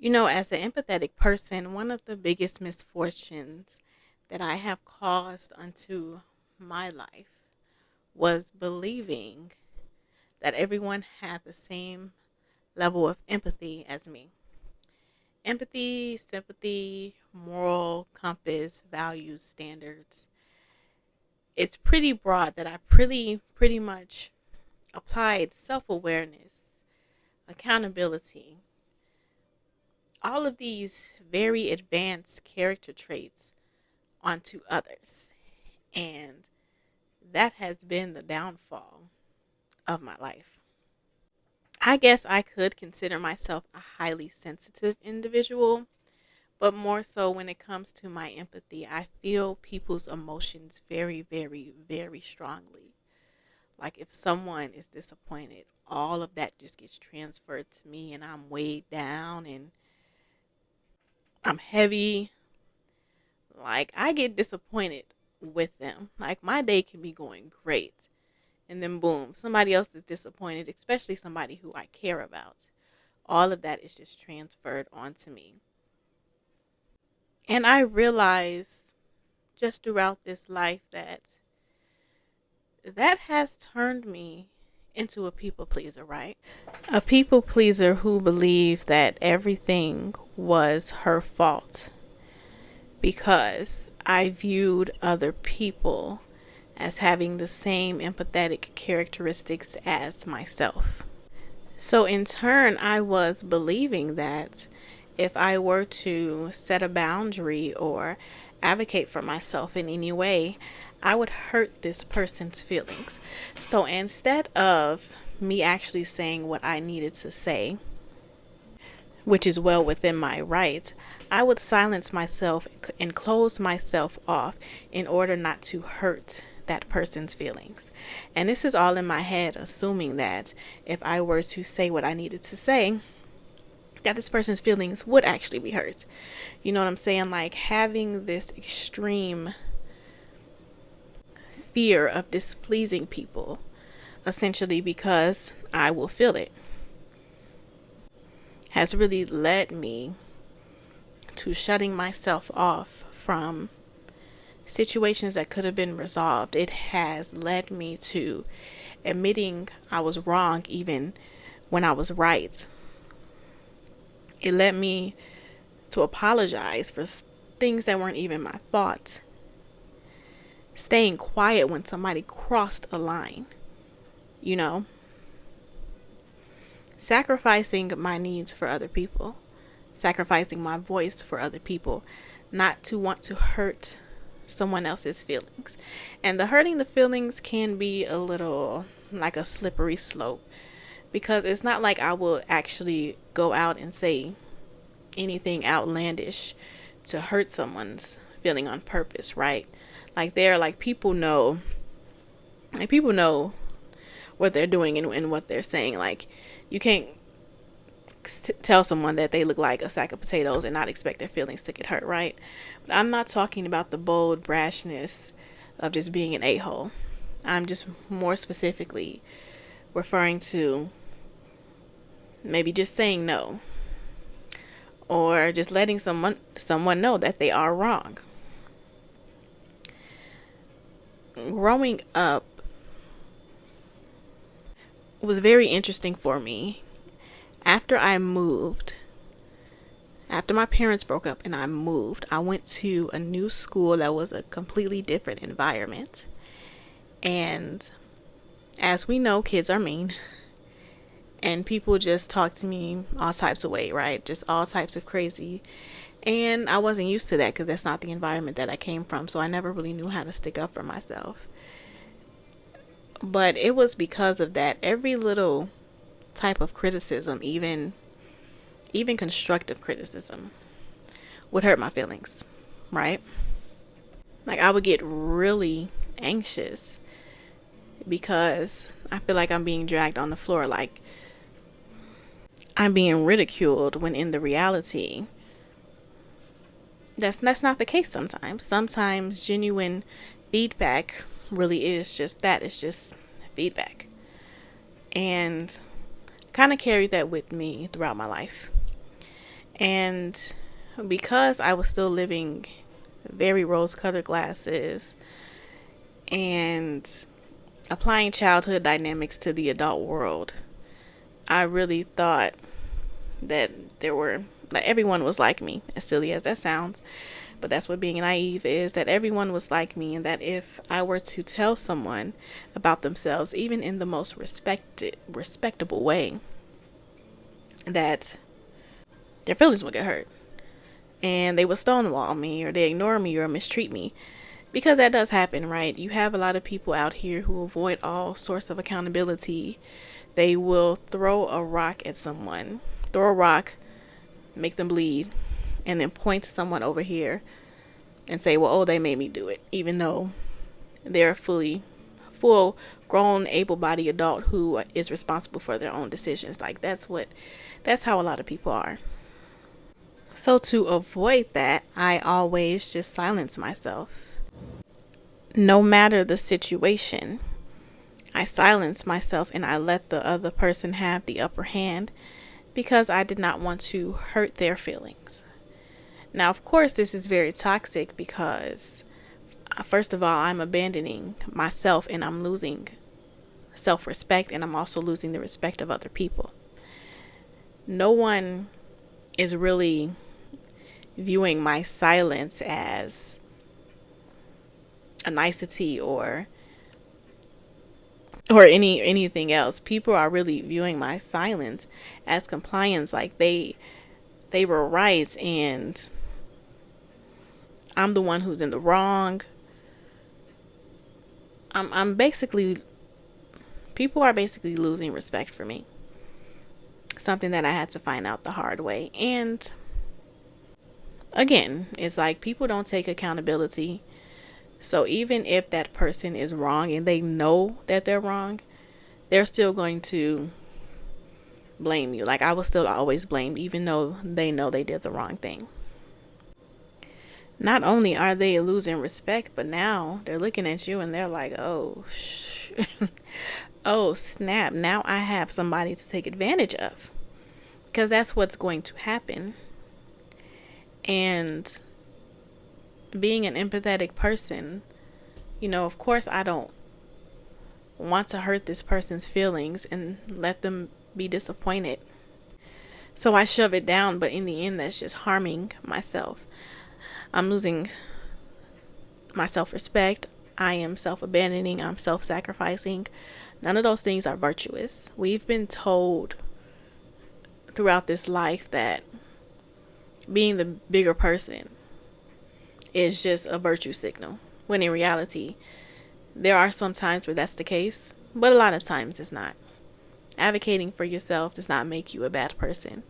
As an empathetic person, one of the biggest misfortunes that I have caused unto my life was believing that everyone had the same level of empathy as me. Empathy, sympathy, moral compass, values, standards. It's pretty broad that I pretty much applied self-awareness, accountability, all of these very advanced character traits onto others. And that has been the downfall of my life. I guess I could consider myself a highly sensitive individual, but more so when it comes to my empathy, I feel people's emotions very, very, very strongly. Like if someone is disappointed, all of that just gets transferred to me, and I'm weighed down and I'm heavy. Like I get disappointed with them. Like my day can be going great, and then boom, somebody else is disappointed, especially somebody who I care about. All of that is just transferred onto me. And I realize just throughout this life that that has turned me into a people pleaser, right? A people pleaser who believed that everything was her fault because I viewed other people as having the same empathetic characteristics as myself. So, in turn, I was believing that if I were to set a boundary or advocate for myself in any way, I would hurt this person's feelings. So, instead of me actually saying what I needed to say, which is well within my rights, I would silence myself and close myself off in order not to hurt that person's feelings. And this is all in my head, assuming that if I were to say what I needed to say, that this person's feelings would actually be hurt. You know what I'm saying? Like having this extreme fear of displeasing people, essentially because I will feel it, has really led me to shutting myself off from situations that could have been resolved. It has led me to admitting I was wrong even when I was right. It led me to apologize for things that weren't even my fault. Staying quiet when somebody crossed a line, you know, sacrificing my needs for other people, sacrificing my voice for other people, not to want to hurt someone else's feelings. And the hurting the feelings can be a little like a slippery slope because it's not like I will actually go out and say anything outlandish to hurt someone's feeling on purpose, right? Like they're like people know what they're doing and what they're saying. Like you can't tell someone that they look like a sack of potatoes and not expect their feelings to get hurt, right? But I'm not talking about the bold brashness of just being an a-hole. I'm just more specifically referring to maybe just saying no or just letting someone know that they are wrong. Growing up was very interesting for me. After I moved, after my parents broke up and I moved, I went to a new school that was a completely different environment. And as we know, kids are mean. And people just talk to me all types of way, right? Just all types of crazy. And I wasn't used to that because that's not the environment that I came from. So I never really knew how to stick up for myself. But it was because of that. Every little type of criticism, even constructive criticism, would hurt my feelings, right? Like I would get really anxious because I feel like I'm being dragged on the floor, like I'm being ridiculed when in the reality that's not the case sometimes. Sometimes genuine feedback really is just that. It's just feedback. And kind of carried that with me throughout my life. And because I was still living very rose-colored glasses and applying childhood dynamics to the adult world, I really thought that that everyone was like me, as silly as that sounds. But that's what being naive is, that everyone was like me, and that if I were to tell someone about themselves, even in the most respectable way, that their feelings would get hurt. And they would stonewall me, or they ignore me, or mistreat me. Because that does happen, right? You have a lot of people out here who avoid all sorts of accountability. They will throw a rock at someone, throw a rock, make them bleed, and then point to someone over here and say, well, oh, they made me do it, even though they're full grown, able-bodied adult who is responsible for their own decisions. Like, that's how a lot of people are. So to avoid that, I always just silence myself. No matter the situation, I silence myself and I let the other person have the upper hand because I did not want to hurt their feelings. Now, of course, this is very toxic because, first of all, I'm abandoning myself and I'm losing self-respect, and I'm also losing the respect of other people. No one is really viewing my silence as a nicety or anything else. People are really viewing my silence as compliance, like they were right and I'm the one who's in the wrong. I'm basically, people are basically losing respect for me. Something that I had to find out the hard way. And again, it's like people don't take accountability. So even if that person is wrong and they know that they're wrong, they're still going to blame you. Like, I was still always blamed, even though they know they did the wrong thing. Not only are they losing respect, but now they're looking at you and they're like, oh, oh, snap. Now I have somebody to take advantage of. Because that's what's going to happen. And being an empathetic person, of course I don't want to hurt this person's feelings and let them be disappointed. So I shove it down, but in the end, that's just harming myself. I'm losing my self-respect. I am self-abandoning. I'm self-sacrificing. None of those things are virtuous. We've been told throughout this life that being the bigger person is just a virtue signal, when in reality, there are some times where that's the case, but a lot of times it's not. Advocating for yourself does not make you a bad person.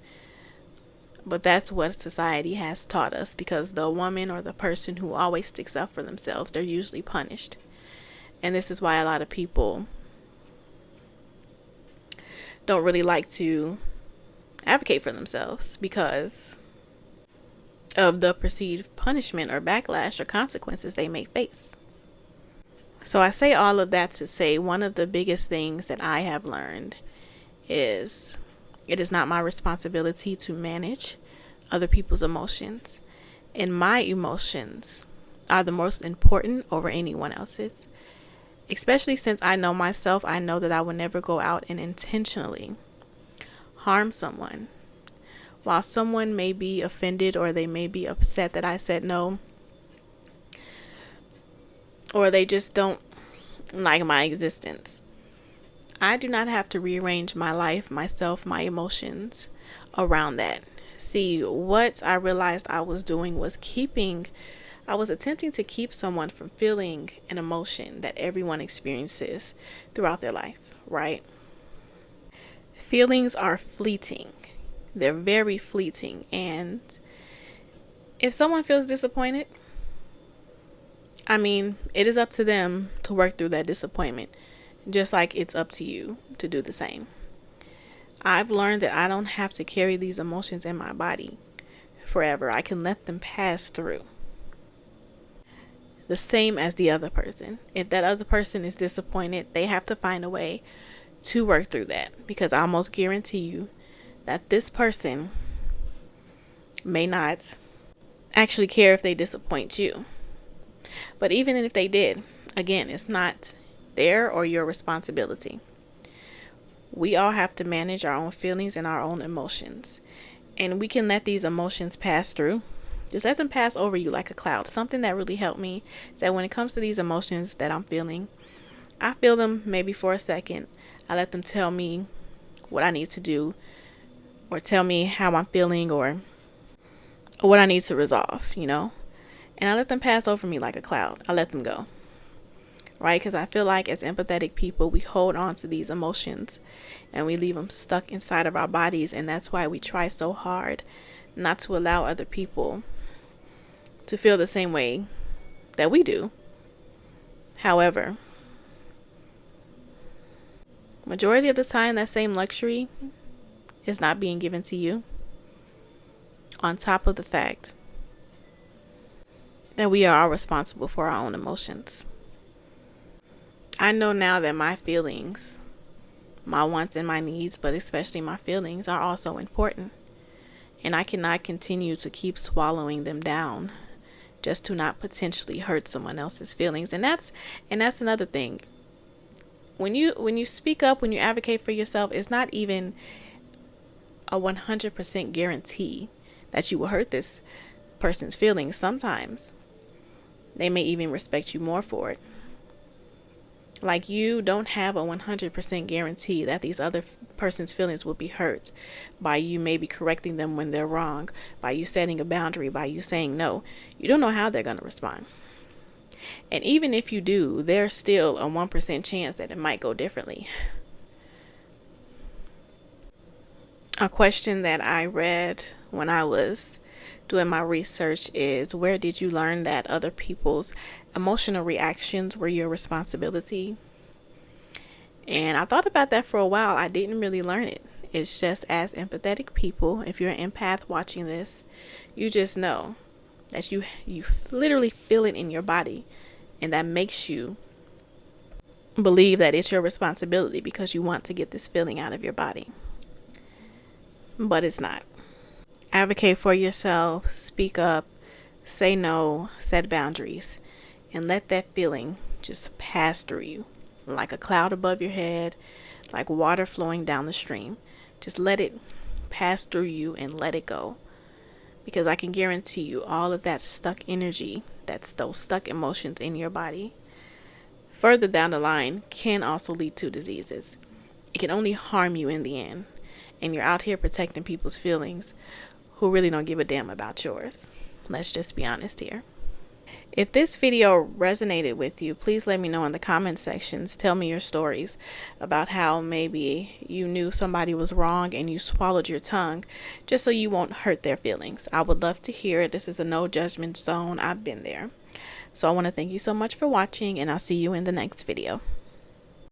But that's what society has taught us, because the woman or the person who always sticks up for themselves, they're usually punished. And this is why a lot of people don't really like to advocate for themselves, because of the perceived punishment or backlash or consequences they may face. So I say all of that to say one of the biggest things that I have learned is it is not my responsibility to manage other people's emotions. And my emotions are the most important over anyone else's. Especially since I know myself, I know that I will never go out and intentionally harm someone. While someone may be offended or they may be upset that I said no, or they just don't like my existence, I do not have to rearrange my life, myself, my emotions around that. See, what I realized I was doing was I was attempting to keep someone from feeling an emotion that everyone experiences throughout their life, right? Feelings are fleeting. They're very fleeting. And if someone feels disappointed, it is up to them to work through that disappointment, just like it's up to you to do the same. I've learned that I don't have to carry these emotions in my body forever. I can let them pass through. The same as the other person. If that other person is disappointed, they have to find a way to work through that, because I almost guarantee you that this person may not actually care if they disappoint you. But even if they did, again, it's not their or your responsibility. We all have to manage our own feelings and our own emotions. And we can let these emotions pass through. Just let them pass over you like a cloud. Something that really helped me is that when it comes to these emotions that I'm feeling, I feel them maybe for a second. I let them tell me what I need to do, or tell me how I'm feeling, or what I need to resolve, And I let them pass over me like a cloud. I let them go. Right? Because I feel like as empathetic people, we hold on to these emotions and we leave them stuck inside of our bodies. And that's why we try so hard not to allow other people to feel the same way that we do. However, majority of the time, that same luxury is not being given to you. On top of the fact that we are all responsible for our own emotions. I know now that my feelings, my wants and my needs, but especially my feelings, are also important. And I cannot continue to keep swallowing them down just to not potentially hurt someone else's feelings. And that's another thing. When you speak up, when you advocate for yourself, it's not even a 100% guarantee that you will hurt this person's feelings. Sometimes they may even respect you more for it. Like, you don't have a 100% guarantee that these other person's feelings will be hurt by you maybe correcting them when they're wrong, by you setting a boundary, by you saying no. You don't know how they're going to respond. And even if you do, there's still a 1% chance that it might go differently. A question that I read when I was doing my research is, where did you learn that other people's emotional reactions were your responsibility? And I thought about that for a while. I didn't really learn it. It's just, as empathetic people, if you're an empath watching this, you just know that you literally feel it in your body, and that makes you believe that it's your responsibility because you want to get this feeling out of your body. But it's not. Advocate for yourself, speak up, say no, set boundaries, and let that feeling just pass through you like a cloud above your head, like water flowing down the stream. Just let it pass through you and let it go. Because I can guarantee you, all of that stuck energy, that's those stuck emotions in your body, further down the line can also lead to diseases. It can only harm you in the end. And you're out here protecting people's feelings who really don't give a damn about yours. Let's just be honest here. If this video resonated with you, please let me know in the comment sections. Tell me your stories about how maybe you knew somebody was wrong and you swallowed your tongue just so you won't hurt their feelings. I would love to hear it. This is a no judgment zone. I've been there. So I want to thank you so much for watching, and I'll see you in the next video.